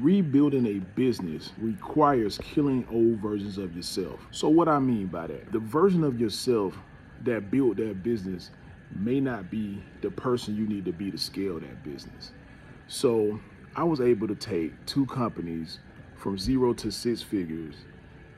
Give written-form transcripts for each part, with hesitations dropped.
Rebuilding a business requires killing old versions of yourself. So what I mean by that, the version of yourself that built that business may not be the person you need to be to scale that business. So I was able to take two companies from 0 to 6 figures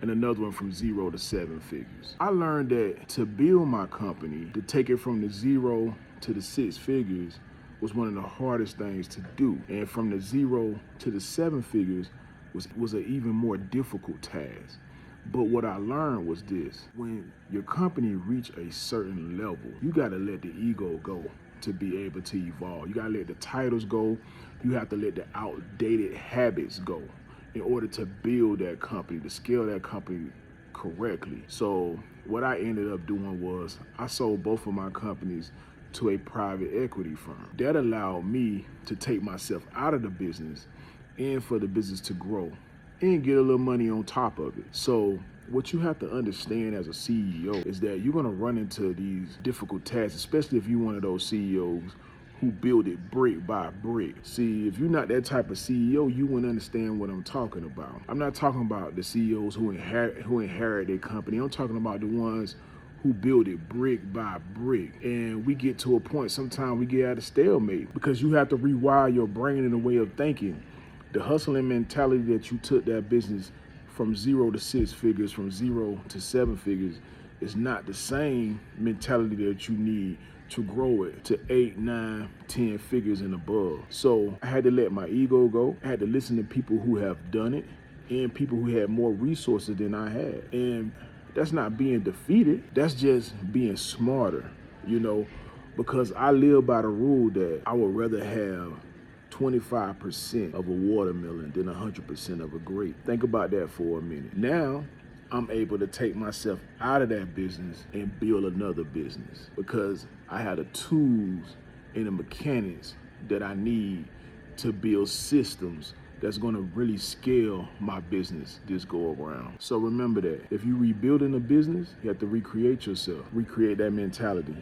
and another one from 0 to 7 figures. I learned that to build my company, to take it from the 0 to the 6 figures was one of the hardest things to do. And from the 0 to the 7 figures was an even more difficult task. But what I learned was this: when your company reach a certain level, you gotta let the ego go to be able to evolve. You gotta let the titles go. You have to let the outdated habits go in order to build that company, to scale that company correctly. So what I ended up doing was I sold both of my companies to a private equity firm. That allowed me to take myself out of the business and for the business to grow and get a little money on top of it. So what you have to understand as a CEO is that you're gonna run into these difficult tasks, especially if you're one of those CEOs who build it brick by brick. See, if you're not that type of CEO, you wouldn't understand what I'm talking about. I'm not talking about the CEOs who inherit their company. I'm talking about the ones who build it brick by brick. And we get to a point, sometimes we get at a stalemate because you have to rewire your brain in a way of thinking. The hustling mentality that you took that business from 0 to 6 figures, from 0 to 7 figures, is not the same mentality that you need to grow it to 8, 9, 10 figures and above. So I had to let my ego go. I had to listen to people who have done it and people who had more resources than I had. And that's not being defeated. That's just being smarter, because I live by the rule that I would rather have 25% of a watermelon than 100% of a grape. Think about that for a minute. Now, I'm able to take myself out of that business and build another business because I have the tools and the mechanics that I need to build systems that's gonna really scale my business this go around. So remember that if you're rebuilding a business, you have to recreate yourself, recreate that mentality.